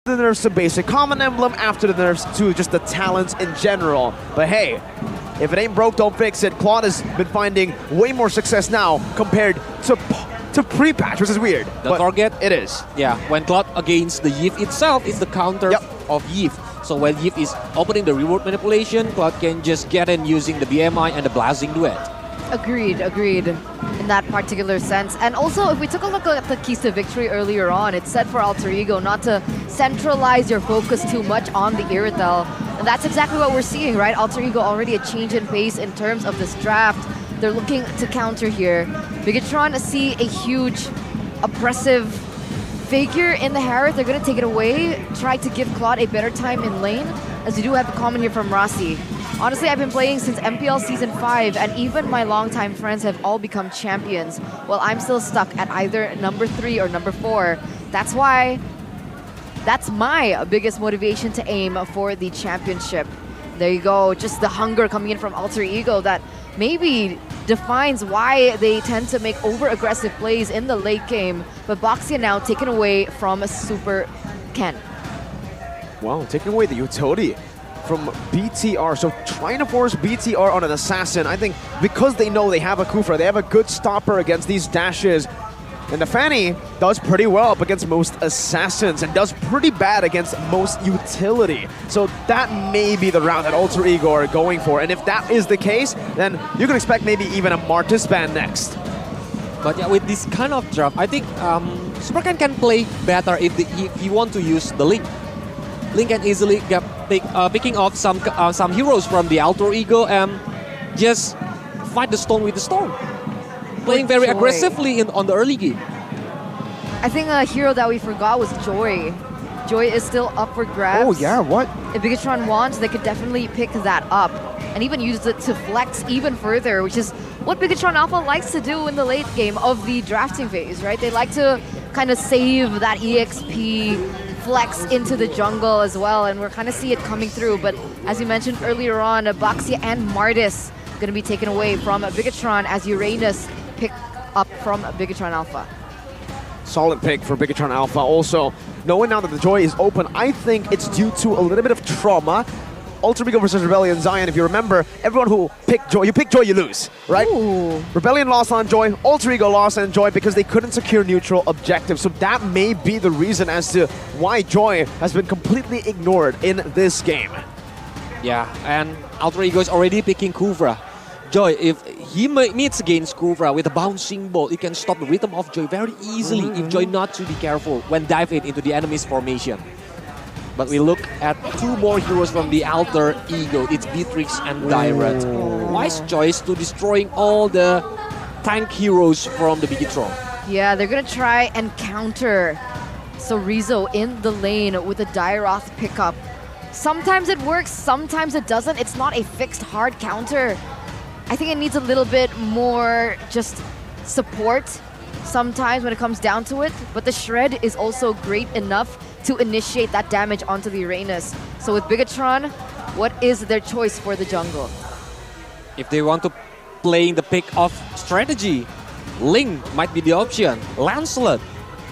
the nerfs to basic common emblem, after the nerfs to just the talents in general. But hey, if it ain't broke, don't fix it. Claude has been finding way more success now compared to pre-patch, which is weird. The target? It is. Yeah, when Claude against the Yif itself is the counter of Yif. So when Yif is opening the reward manipulation, Claude can just get in using the BMI and the Blazing Duet. Agreed in that particular sense. And also, if we took a look at the keys to victory earlier on, it said for Alter Ego not to centralize your focus too much on the Irithel. And that's exactly what we're seeing, right? Alter Ego already a change in pace in terms of this draft. They're looking to counter here. Bigatron see a huge, oppressive figure in the Harith. They're going to take it away, try to give Claude a better time in lane, as we do have a comment here from Rossi. Honestly, I've been playing since MPL Season 5, and even my longtime friends have all become champions, while I'm still stuck at either number 3 or number 4. That's why, that's my biggest motivation to aim for the championship. There you go, just the hunger coming in from Alter Ego that maybe defines why they tend to make over-aggressive plays in the late game. But Boxia now taken away from Super Ken. Wow, taking away the utility from BTR. So trying to force BTR on an assassin. I think because they know they have a Kufra, they have a good stopper against these dashes. And the Fanny does pretty well up against most assassins and does pretty bad against most utility. So that may be the route that Alter Ego are going for. And if that is the case, then you can expect maybe even a Martis ban next. But yeah, with this kind of draft, I think Supercan can play better if you want to use the Link. Link can easily get picking off some heroes from the Alter Ego and just fight the stone with the stone. Playing very aggressively on the early game. I think a hero that we forgot was Joy. Joy is still up for grabs. Oh yeah, what? If Bigatron wants, they could definitely pick that up and even use it to flex even further, which is what Bigatron Alpha likes to do in the late game of the drafting phase, right? They like to kind of save that EXP flex into the jungle as well, and we're kind of see it coming through. But as you mentioned earlier on, Boxia and Martis going to be taken away from Bigatron as Uranus pick up from Bigatron Alpha. Solid pick for Bigatron Alpha. Also, knowing now that the Joy is open, I think it's due to a little bit of trauma. Alter Ego versus Rebellion Zion, if you remember, everyone who picked Joy, you pick Joy, you lose, right? Ooh. Rebellion lost on Joy, Alter Ego lost on Joy because they couldn't secure neutral objectives. So that may be the reason as to why Joy has been completely ignored in this game. Yeah, and Alter Ego is already picking Kuvra. Joy, if he meets against Kuvra with a bouncing ball, he can stop the rhythm of Joy very easily if Joy not to be careful when diving into the enemy's formation. But we look at two more heroes from the Alter Ego. It's Beatrix and Dyrant. Wise choice to destroying all the tank heroes from the Bigatron. Yeah, they're going to try and counter Sorizo in the lane with a Dyroth pickup. Sometimes it works, sometimes it doesn't. It's not a fixed hard counter. I think it needs a little bit more just support sometimes when it comes down to it. But the Shred is also great enough to initiate that damage onto the Uranus. So with Bigatron, what is their choice for the jungle? If they want to play the pick-off strategy, Ling might be the option. Lancelot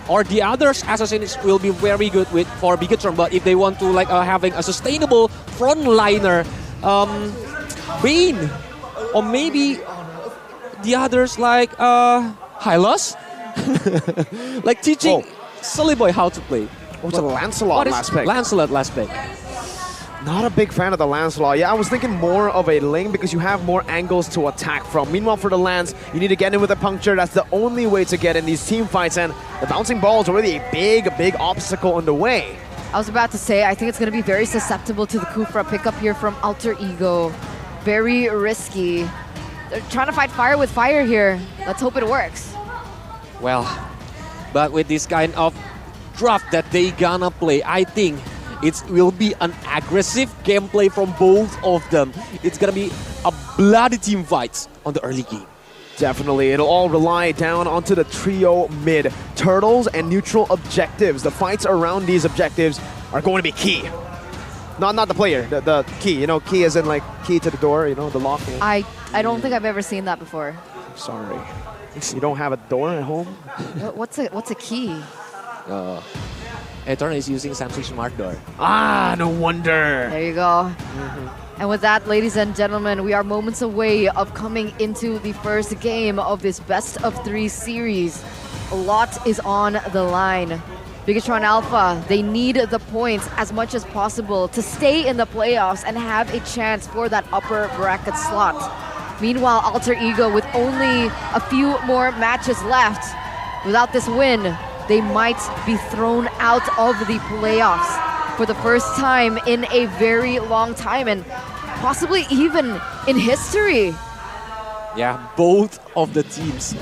or the other assassins will be very good for Bigatron. But if they want to having a sustainable frontliner, Bane, or maybe the others like Hylos, like teaching Sully Boy how to play. What's a Lancelot last pick? Lancelot last pick. Not a big fan of the Lancelot. Yeah, I was thinking more of a Ling because you have more angles to attack from. Meanwhile, for the Lance, you need to get in with a puncture. That's the only way to get in these team fights, and the bouncing ball is already a big obstacle in the way. I was about to say, I think it's going to be very susceptible to the Kufra pickup here from Alter Ego. Very risky. They're trying to fight fire with fire here. Let's hope it works. Well, but with this kind of draft that they gonna play, I think it will be an aggressive gameplay from both of them. It's gonna be a bloody team fight on the early game. Definitely, it'll all rely down onto the trio mid. Turtles and neutral objectives. The fights around these objectives are going to be key. Not the player, the key. You know, key as in like key to the door, you know, the lock. You know. I don't think I've ever seen that before. Sorry. You don't have a door at home? What's a key? Eternal is using Samsung Smart Door. Ah, no wonder. There you go. And with that, ladies and gentlemen, we are moments away of coming into the first game of this best of 3 series. A lot is on the line. Bigatron Alpha, they need the points as much as possible to stay in the playoffs and have a chance for that upper bracket slot. Meanwhile, Alter Ego, with only a few more matches left, without this win, they might be thrown out of the playoffs for the first time in a very long time and possibly even in history. Yeah, both of the teams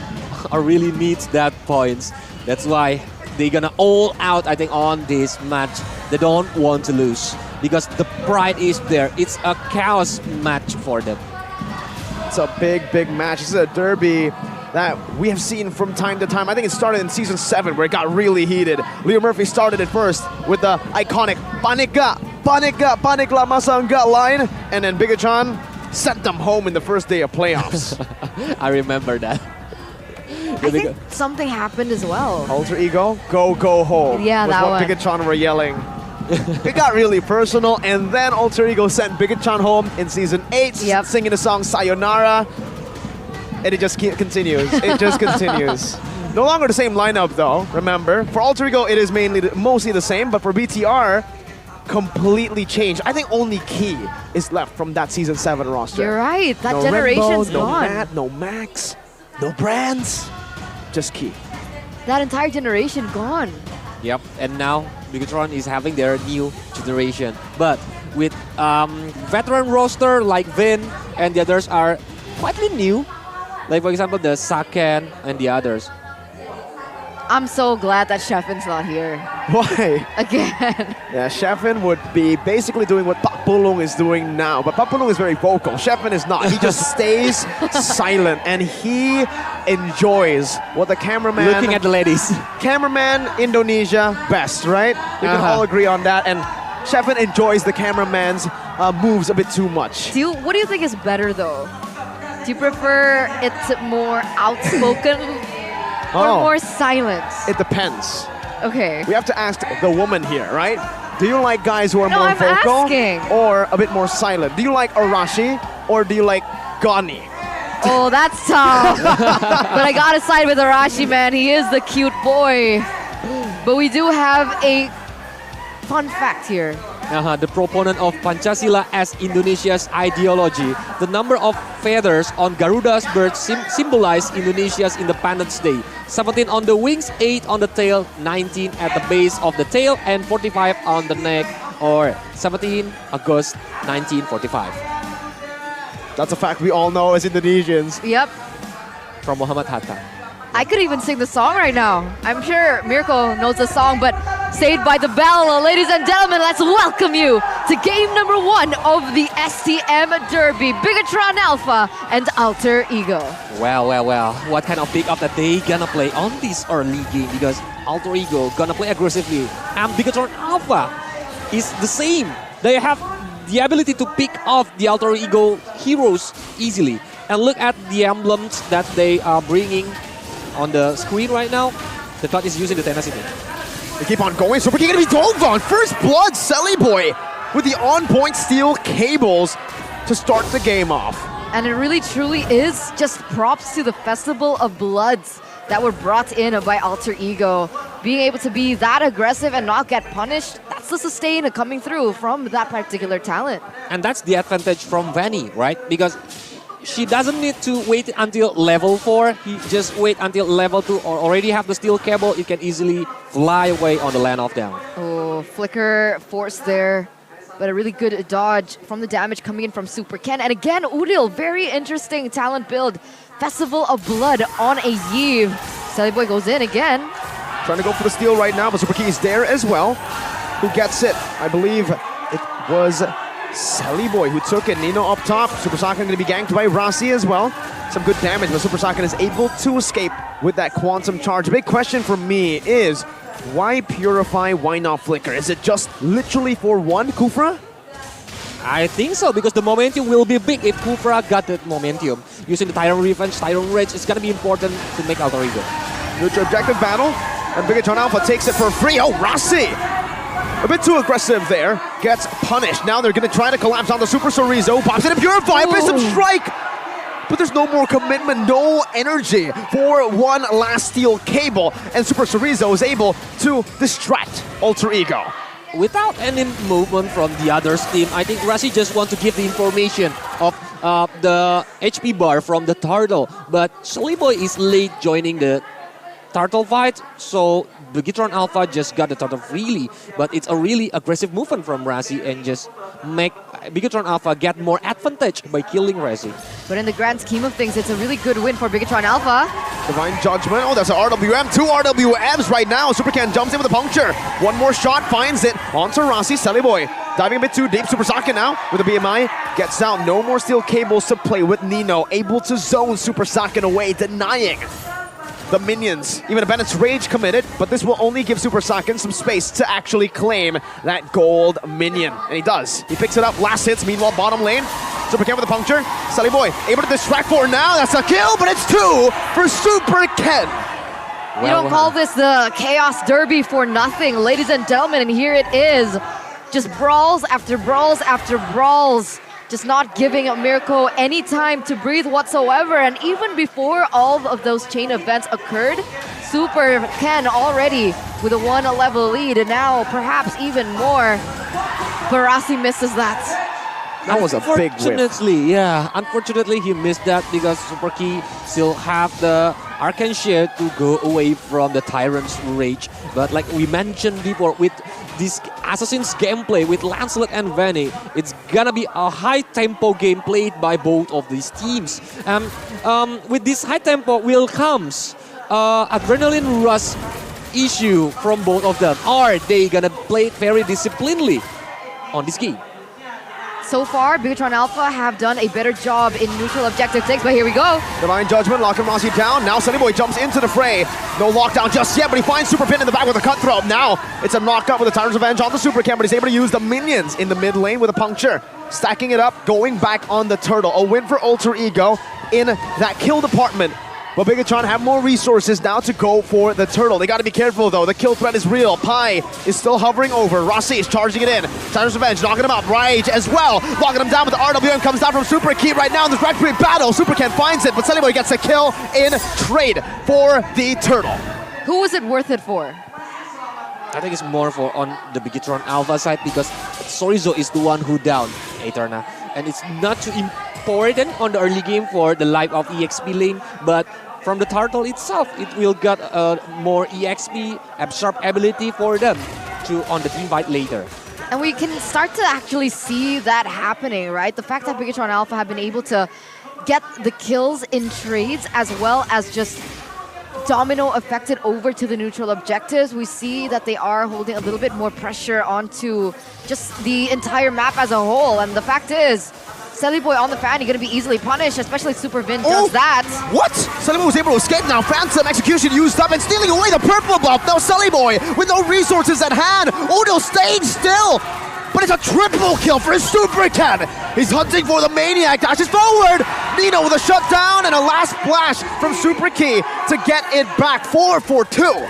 are really need that points. That's why they're gonna all out, I think, on this match. They don't want to lose because the pride is there. It's a chaos match for them. It's a big, big match. This is a derby that we have seen from time to time. I think it started in Season 7 where it got really heated. Leo Murphy started it first with the iconic Panikla Masanga line, and then Bigatron sent them home in the first day of playoffs. I remember that. I think something happened as well. Alter Ego, go home. Yeah, was that what one. Bigatron were yelling. It got really personal, and then Alter Ego sent Bigatron home in Season 8, singing the song Sayonara. And it just continues. It just continues. No longer the same lineup, though, remember. For Alter Ego, it is mostly the same, but for BTR, completely changed. I think only Key is left from that Season 7 roster. You're right. That No generation's Renbo, gone. No Matt, no Max, no Brands. Just Key. That entire generation gone. Yep, and now Bigatron is having their new generation. But with veteran roster like Vin and the others are quite new. Like for example, the Saken and the others. I'm so glad that Shefin's not here. Why? Again. Yeah, Shefin would be basically doing what Pak Pulung is doing now, but Pak Pulung is very vocal. Shefin is not. He just stays silent, and he enjoys what the cameraman... Looking at the ladies. Cameraman Indonesia best, right? We can all agree on that, and Shefin enjoys the cameraman's moves a bit too much. What do you think is better though? Do you prefer it more outspoken or more silence? It depends. Okay. We have to ask the woman here, right? Do you like guys who are more I'm vocal asking. or a bit more silent? Do you like Arashi or do you like Gani? Oh, that's tough. But I gotta side with Arashi, man. He is the cute boy. But we do have a fun fact here. The proponent of Pancasila as Indonesia's ideology. The number of feathers on Garuda's bird symbolize Indonesia's Independence Day. 17 on the wings, 8 on the tail, 19 at the base of the tail, and 45 on the neck, or 17 August 1945. That's a fact we all know as Indonesians. Yep. From Muhammad Hatta. I could even sing the song right now. I'm sure Mirko knows the song, but Saved by the Bell. Ladies and gentlemen, let's welcome you to game number 1 of the STM Derby. Bigatron Alpha and Alter Ego. Well. What kind of pick-up that they gonna play on this early game? Because Alter Ego gonna play aggressively. And Bigatron Alpha is the same. They have the ability to pick off the Alter Ego heroes easily. And look at the emblems that they are bringing on the screen right now. The thought is using the tenacity. They keep on going. Super King gonna be dove on. First blood, Selly Boy with the on-point steel cables to start the game off. And it really truly is just props to the Festival of Bloods that were brought in by Alter Ego. Being able to be that aggressive and not get punished, that's the sustain coming through from that particular talent. And that's the advantage from Vanny, right? Because she doesn't need to wait until level 4. He just wait until level 2 or already have the steel cable. It can easily fly away on the land of down. Oh, flicker force there. But a really good dodge from the damage coming in from Super Ken. And again, Udil, very interesting talent build. Festival of Blood on a Yves. Selly Boy goes in again. Trying to go for the steal right now, but Super King is there as well. Who gets it? I believe it was Selly Boy who took it. Nino up top. Super Saiyan going to be ganked by Rasi as well. Some good damage, but Super Saiyan is able to escape with that quantum charge. The big question for me is, why Purify, why not Flicker? Is it just literally for one Kufra? I think so, because the momentum will be big if Kufra got that momentum. Using the Tyrant Revenge, Tyrant Rage, it's going to be important to make Alter Ego. Neutral objective battle, and Bigatron Alpha takes it for free. Oh, Rasi A bit too aggressive there. Gets punished. Now they're going to try to collapse on the Super Sorizo. Pops in a Purify. Wisdom Strike. But there's no more commitment, no energy for one last steel cable. And Super Sorizo is able to distract Alter Ego. Without any movement from the other's team, I think Rasi just want to give the information of the HP bar from the Turtle. But Silly Boy is late joining the Turtle fight, so Bigetron Alpha just got the Turtle freely. But it's a really aggressive movement from Rasi and just make Bigetron Alpha get more advantage by killing Rasi. But in the grand scheme of things, it's a really good win for Bigetron Alpha. Divine Judgment. Oh, that's an RWM. 2 RWMs right now. Supercan jumps in with a puncture. One more shot, finds it onto Rasi. Silly Boy diving a bit too deep. Super Saiyan now with a BMI. Gets out. No more steel cables to play with Nino. Able to zone Super Saiyan away, denying the minions. Even a Bennett's Rage committed, but this will only give Super Saiyan some space to actually claim that gold minion. And he does. He picks it up. Last hits. Meanwhile, bottom lane. Super Ken with a puncture. Sully Boy able to distract for now. That's a kill, but it's 2 for Super Ken. You don't call this the Chaos Derby for nothing, ladies and gentlemen, and here it is. Just brawls after brawls after brawls. Just not giving Mirko any time to breathe whatsoever. And even before all of those chain events occurred, Super Ken already with a 1 level lead, and now perhaps even more. Barassi misses that. That was a big whip. Unfortunately, he missed that because Super Key still have the Arcane Share to go away from the Tyrant's Rage. But like we mentioned before, with this Assassin's gameplay with Lancelot and Vanny, it's gonna be a high-tempo game played by both of these teams. With this high tempo will comes adrenaline rush issue from both of them. Are they gonna play very disciplinedly on this game? So far, Bigetron Alpha have done a better job in neutral objective takes, but here we go. Divine Judgment, locking Rossi down. Now Sunny Boy jumps into the fray. No lockdown just yet, but he finds Super Pin in the back with a cutthroat. Now it's a knockout with a Tyrant's Revenge on the Super Cam, but he's able to use the minions in the mid lane with a puncture. Stacking it up, going back on the Turtle. A win for Alter Ego in that kill department. But Bigetron have more resources now to go for the Turtle. They got to be careful though. The kill threat is real. Pi is still hovering over. Rossi is charging it in. Tyrant's Revenge knocking him out. Rage as well. Locking him down with the RWM. Comes down from Super Key right now in this Red battle. Super Ken finds it, but Sunny Boy gets a kill in trade for the Turtle. Who was it worth it for? I think it's more for on the Bigetron Alpha side because Sorizo is the one who down Eterna. And it's not too important on the early game for the life of EXP lane, but from the Turtle itself, it will get more EXP absorb ability for them to on the team fight later. And we can start to actually see that happening, right? The fact that Bigetron Alpha have been able to get the kills in trades as well as just domino affected over to the neutral objectives. We see that they are holding a little bit more pressure onto just the entire map as a whole. And the fact is, Selly Boy on the fan, you're going to be easily punished, especially Super Vin does that. What? Selly Boy was able to escape now. Phantom execution used up and stealing away the purple buff. Now Selly Boy with no resources at hand. Odo staying still. But it's a triple kill for Super Ken. He's hunting for the Maniac, dashes forward. Nino with a shutdown and a last flash from Super Key to get it back. 4-4-2.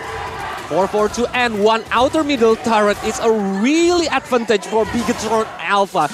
4-4-2 and one outer middle turret is a really advantage for Bigetron Alpha.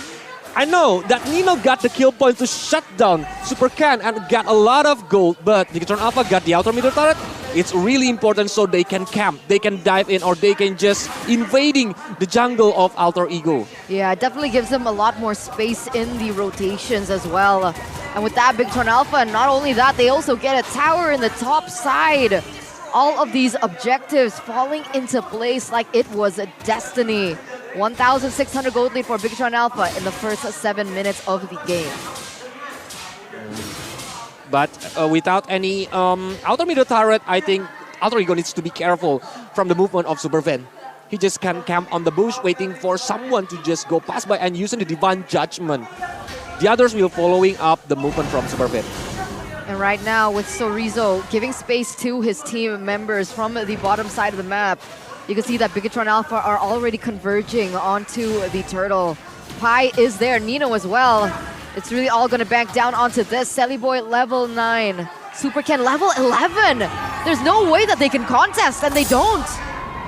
I know that Nino got the kill point to shut down Super Ken and got a lot of gold, but Bigetron Alpha got the outer middle turret. It's really important so they can camp, they can dive in, or they can just invading the jungle of Alter Ego. Yeah, it definitely gives them a lot more space in the rotations as well. And with that, Bigetron Alpha, and not only that, they also get a tower in the top side. All of these objectives falling into place like it was a destiny. 1,600 gold lead for Bigetron Alpha in the first 7 minutes of the game. But without any outer middle turret, I think Alter Ego needs to be careful from the movement of Super Ven. He just can camp on the bush waiting for someone to just go past by and using the Divine Judgment. The others will following up the movement from Super Ven. And right now with Sorizo giving space to his team members from the bottom side of the map, you can see that Bigetron Alpha are already converging onto the Turtle. Pi is there, Nino as well. It's really all going to bank down onto this. Selly Boy level 9. Super Ken level 11. There's no way that they can contest, and they don't.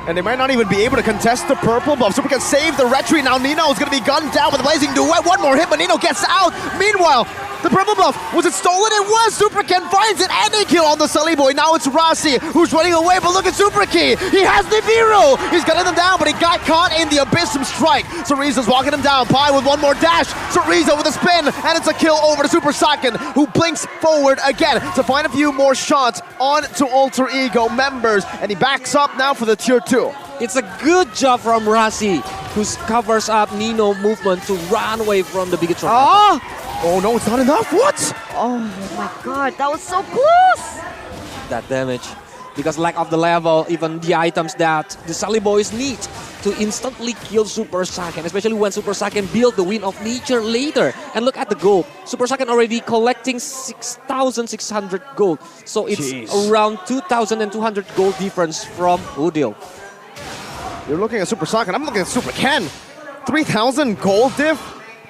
And they might not even be able to contest the purple buff. Super can save the retreat. Now Nino is going to be gunned down with a blazing duet. One more hit, but Nino gets out. Meanwhile, the purple buff, was it stolen? It was! Super Ken finds it and a kill on the Sully Boy. Now it's Rossi who's running away, but look at Super Key. He has Nibiru. He's gunning them down, but he got caught in the Abyssum Strike. Cerizo's walking him down. Pi with one more dash. Cerizo with a spin, and it's a kill over to Super Saiyan, who blinks forward again to find a few more shots on to Alter Ego members, and he backs up now for the tier 2. It's a good job from Rossi, who covers up Nino movement to run away from the Bigatron. Oh no, it's not enough. What? Oh my god, that was so close! That damage. Because lack of the level, even the items that the Sully Boys need to instantly kill Super Saiyan, especially when Super Saiyan build the Wind of Nature later. And look at the gold. Super Saiyan already collecting 6,600 gold. So it's around 2,200 gold difference from Udil. You're looking at Super Saiyan, I'm looking at Super Ken. 3,000 gold diff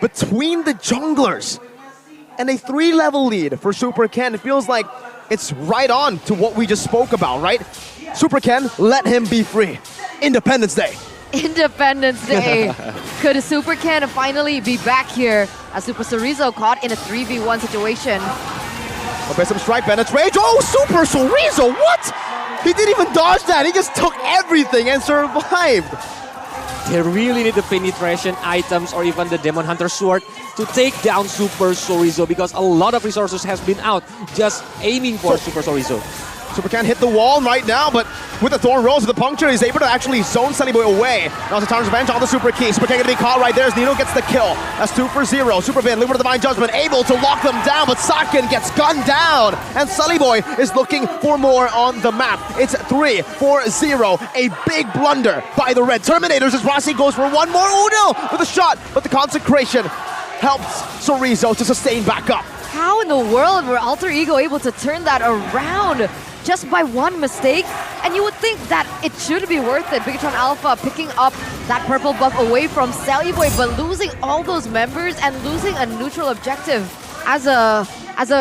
between the junglers. And a 3-level lead for Super Ken. It feels like it's right on to what we just spoke about, right? Super Ken, let him be free. Independence Day. Independence Day. Could Super Ken finally be back here as Super Cerizo caught in a 3v1 situation? Abyssum Strike penetrates. Oh, Super Cerizo, what? He didn't even dodge that. He just took everything and survived. They really need the penetration items or even the Demon Hunter Sword to take down Super Cerizo, because a lot of resources has been out just aiming for Super Cerizo. Super Ken hit the wall right now, but with the Thorn Rose, with the puncture, he's able to actually zone Sunny Boy away. Now it's a Tarn's Revenge on the Super Key. Super Ken gonna be caught right there as Nino gets the kill. That's 2 for 0. Super Vin, Lumen of Divine Judgment, able to lock them down, but Saken gets gunned down. And Sully Boy is looking for more on the map. It's 3 for 0. A big blunder by the Red Terminators as Rossi goes for one more Uno with a shot, but the Consecration helps Cerizo to sustain back up. How in the world were Alter Ego able to turn that around just by one mistake? And you would think that it should be worth it. Bigatron Alpha picking up that purple buff away from Sally Boy, but losing all those members and losing a neutral objective as a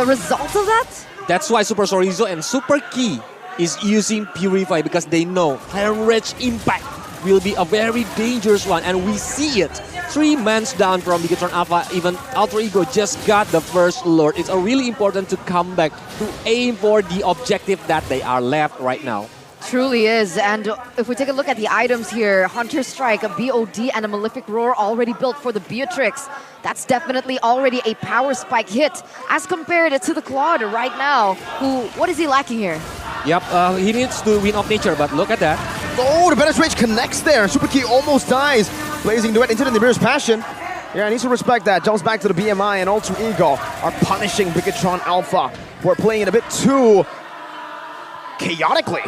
result of that? That's why Super Cerizo and Super Key is using Purify, because they know Hemorrhage Impact will be a very dangerous one, and we see it. 3 mans down from Bigatron Alpha. Even Alter Ego just got the first Lord. It's really important to come back to aim for the objective that they are left right now. Truly is. And if we take a look at the items here, Hunter Strike, a BOD, and a Malefic Roar already built for the Beatrix. That's definitely already a power spike hit as compared to the Claude right now, who, what is he lacking here? Yep, he needs to Wind of Nature, but look at that. Oh, the Better Rage connects there. Super Key almost dies. Blazing Duet into the Nibiru's Passion. Yeah, needs to respect that. Jumps back to the BMI, and Alter Ego are punishing Bigatron Alpha. We're playing it a bit too chaotically.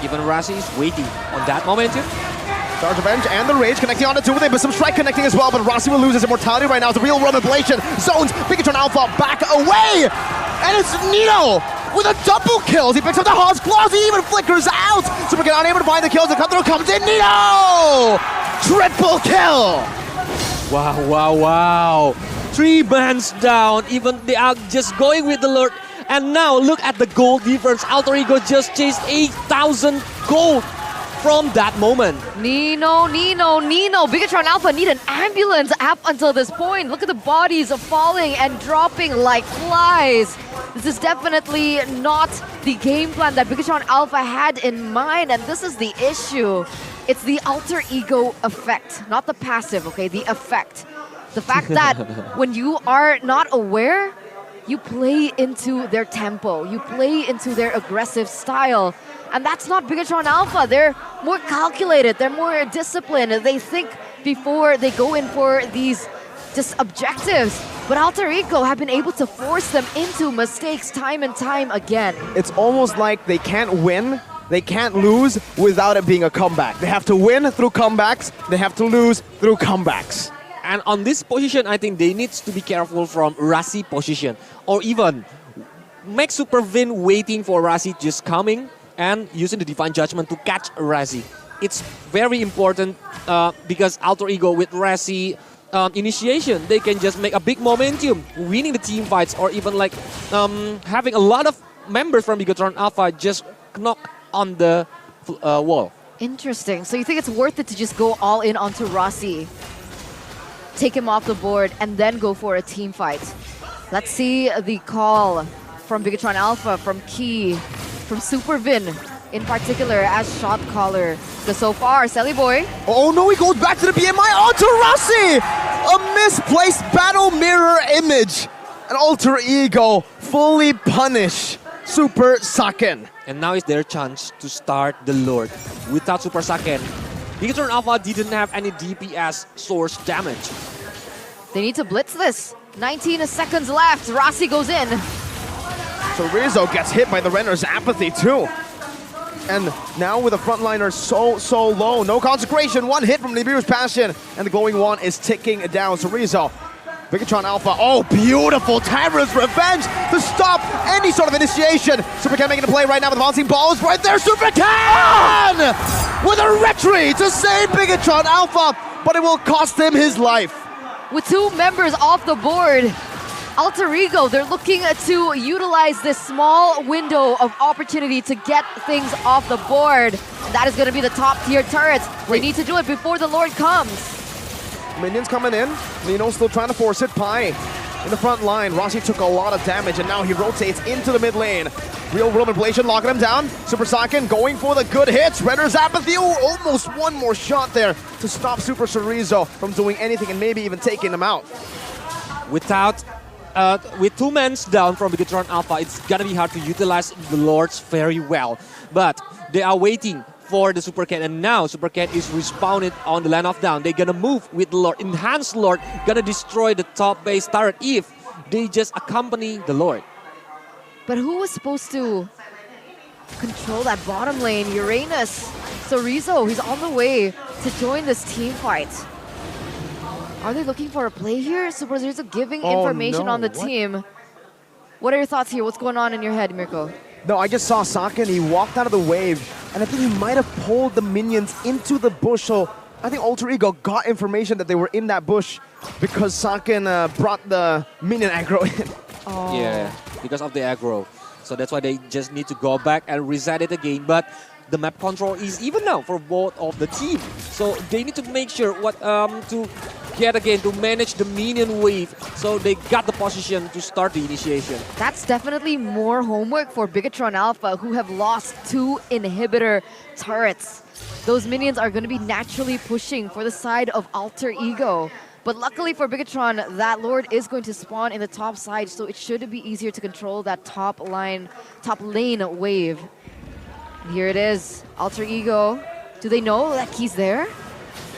Even Rossi is waiting on that momentum. Charge Revenge and the Rage connecting on the 2 with it, but some Strike connecting as well, but Rossi will lose his immortality right now. It's a real Roman Ablation. Zones Bigatron Alpha back away! And it's Nino with a double kill. He picks up the Hawk's Claws, he even flickers out! Super Ken unable to find the kills, and come through comes in Nino! Triple kill! Wow, wow, wow. 3 mans down, even they are just going with the Lord. And now look at the gold difference. Alter Ego just chased 8,000 gold from that moment. Nino. Bigatron Alpha need an ambulance up until this point. Look at the bodies falling and dropping like flies. This is definitely not the game plan that Bigatron Alpha had in mind, and this is the issue. It's the Alter Ego effect, not the passive, okay? The effect. The fact that when you are not aware, you play into their tempo, you play into their aggressive style. And that's not Bigatron Alpha. They're more calculated, they're more disciplined. They think before they go in for these just objectives. But Alter Ego have been able to force them into mistakes time and time again. It's almost like they can't win, they can't lose without it being a comeback. They have to win through comebacks, they have to lose through comebacks. And on this position, I think they need to be careful from Rasi position, or even make Super Vin waiting for Rasi just coming and using the Divine Judgment to catch Rasi. It's very important because Alter Ego with Rasi initiation, they can just make a big momentum, winning the team fights, or even like having a lot of members from Bigatron Alpha just knock on the wall. Interesting. So you think it's worth it to just go all in onto Rossi, take him off the board, and then go for a team fight? Let's see the call from Bigatron Alpha, from Key, from Supervin in particular as shot caller. Because so far, Selly Boy. Oh no, he goes back to the BMI onto Rossi! A misplaced battle mirror image. An alter ego fully punish Super Saiken. And now is their chance to start the Lord. Without Super Saiken, Bigatron Alpha didn't have any DPS source damage. They need to blitz this. 19 seconds left. Rossi goes in. So Rizzo gets hit by the Renner's apathy too. And now with the frontliner so low, no consecration, one hit from Nibiru's passion, and the glowing one is ticking down. So Rizzo, Bigatron Alpha, oh beautiful Terra's revenge to stop any sort of initiation. Supercan making a play right now with the bouncing balls right there. Supercan with a retry to save Bigatron Alpha, but it will cost him his life. With 2 members off the board, Alter Ego, they're looking to utilize this small window of opportunity to get things off the board. That is going to be the top tier turrets. They need to do it before the Lord comes. Minions coming in. Nino still trying to force it. Pi in the front line. Rossi took a lot of damage and now he rotates into the mid lane. Real world manipulation locking him down. Super Saiken going for the good hits. Renner's apathy. Oh, almost one more shot there to stop Super Chorizo from doing anything and maybe even taking him out. With 2 men down from Bigatron Alpha, it's gonna be hard to utilize the Lords very well. But they are waiting for the Super Cat, and now Super Cat is respawned on the land of down. They're gonna move with the Lord. Enhanced Lord gonna destroy the top base turret if they just accompany the Lord. But who was supposed to control that bottom lane? Uranus. So Rizzo, he's on the way to join this team fight. Are they looking for a play here? Super Rizzo giving information on the team. What are your thoughts here? What's going on in your head, Mirko? No, I just saw Saiken. He walked out of the wave, and I think he might have pulled the minions into the bush. So I think Alter Ego got information that they were in that bush because Saiken brought the minion aggro in. Oh. Yeah, because of the aggro. So that's why they just need to go back and reset it again. But the map control is even now for both of the team. So they need to make sure what to manage the minion wave. So they got the position to start the initiation. That's definitely more homework for Bigatron Alpha, who have lost 2 inhibitor turrets. Those minions are going to be naturally pushing for the side of Alter Ego. But luckily for Bigatron, that Lord is going to spawn in the top side, so it should be easier to control that top lane wave. Here it is, Alter Ego. Do they know that Key's there?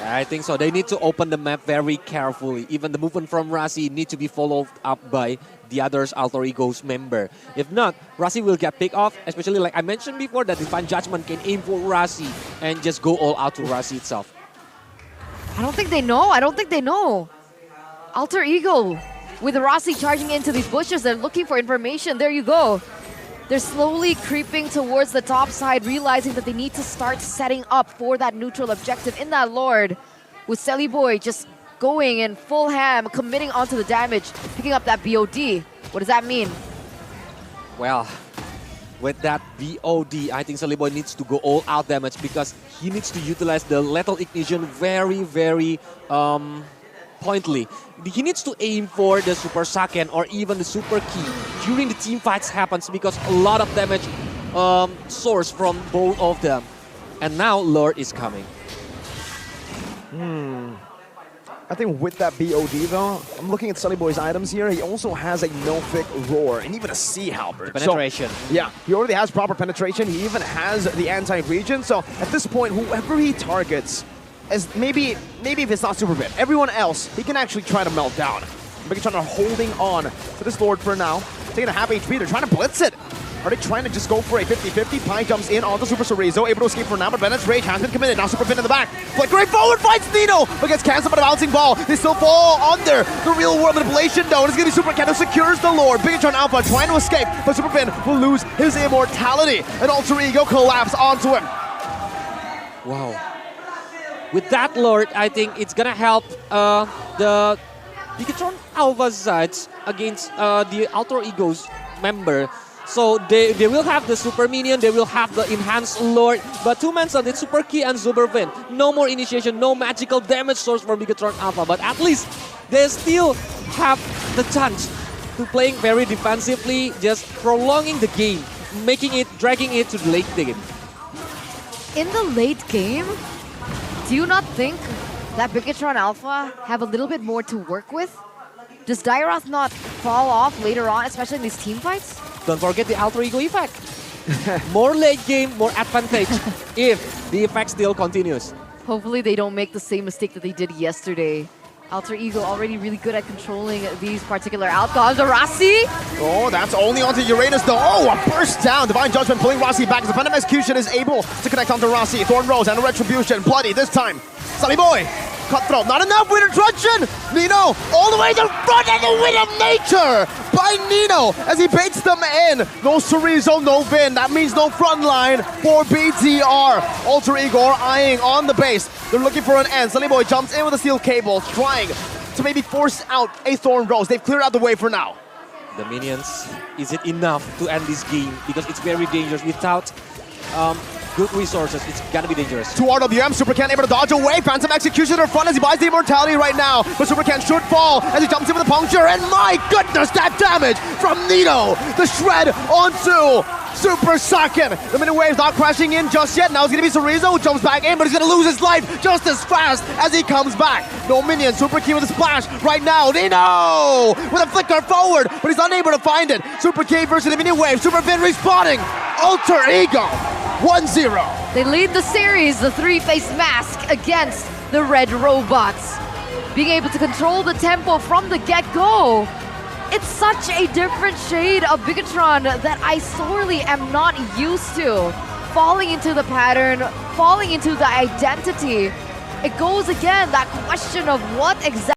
I think so. They need to open the map very carefully. Even the movement from Rasi need to be followed up by the others Alter Ego's member. If not, Rasi will get picked off, especially like I mentioned before that Divine Judgment can aim for Rasi and just go all out to Rasi itself. I don't think they know. Alter Ego, with Rossi charging into these bushes, they're looking for information. There you go. They're slowly creeping towards the top side, realizing that they need to start setting up for that neutral objective in that Lord. With Selly Boy just going in full ham, committing onto the damage, picking up that BOD. What does that mean? Well, with that BOD, I think Selly Boy needs to go all out damage because he needs to utilize the Lethal Ignition very, very pointedly. He needs to aim for the Super Saiken or even the Super Key during the team fights happens because a lot of damage source from both of them. And now Lord is coming. I think with that BOD though, I'm looking at Sully Boy's items here. He also has a no-fic roar and even a sea halberd. Penetration. So, yeah, he already has proper penetration. He even has the anti-region. So at this point, whoever he targets, as maybe if it's not super bit, everyone else, he can actually try to melt down. Bigatron are holding on to this Lord for now. Taking a half HP, they're trying to blitz it. Are they trying to just go for a 50-50? Pi jumps in onto Super Chorizo, able to escape for now, but Bennett's Rage has been committed. Now Super Fin in the back. Flickering forward, fights Nino, but gets cancelled by the bouncing ball. They still fall under the real world manipulation though. It's going to be Super Cat who secures the Lord. Bigatron Alpha trying to escape, but Super Fin will lose his immortality. And Alter Ego collapse onto him. Wow. With that Lord, I think it's going to help the Bigatron Alpha sides against the Alter Ego's member So they will have the super minion, they will have the enhanced lord, but two men on it's super key and super Vin. No more initiation, no magical damage source for Bigatron Alpha, but at least they still have the chance to playing very defensively, just prolonging the game, dragging it to the late game. In the late game, do you not think that Bigatron Alpha have a little bit more to work with? Does Dairoth not fall off later on, especially in these team fights? Don't forget the alter ego effect. More late game, more advantage if the effect still continues. Hopefully they don't make the same mistake that they did yesterday. Alter Ego already really good at controlling these particular outcomes. Rossi! Oh, that's only onto Uranus though. Oh, a burst down. Divine Judgment pulling Rossi back as the Phantom Execution is able to connect onto Rossi. Thorn Rose and a Retribution. Bloody this time. Sunny Boy. Cutthroat. Not enough with Introduction. Nino all the way to front and the win of nature by Nino as he baits them in. No Cerezo, no Vin. That means no front line for BTR. Alter Ego are eyeing on the base. They're looking for an end. Sunny Boy jumps in with a steel cable, trying to maybe force out a Thorn Rose. They've cleared out the way for now. The minions, is it enough to end this game? Because it's very dangerous. Without good resources, it's gonna be dangerous. 2 RWM, Super Ken able to dodge away. Phantom Execution in front as he buys the immortality right now. But Super Ken should fall as he jumps in with a puncture. And my goodness, that damage from Nino. The shred onto Super Saiyan. The mini wave's not crashing in just yet. Now it's gonna be Cerezo who jumps back in, but he's gonna lose his life just as fast as he comes back. No minion, Super Key with a splash right now. Nino with a flicker forward, but he's unable to find it. Super Key versus the mini wave. Super Vin respawning. Alter Ego. 1-0. They lead the series, the three-faced mask against the red robots. Being able to control the tempo from the get-go. It's such a different shade of Bigatron that I sorely am not used to. Falling into the pattern, falling into the identity. It goes again, that question of what exactly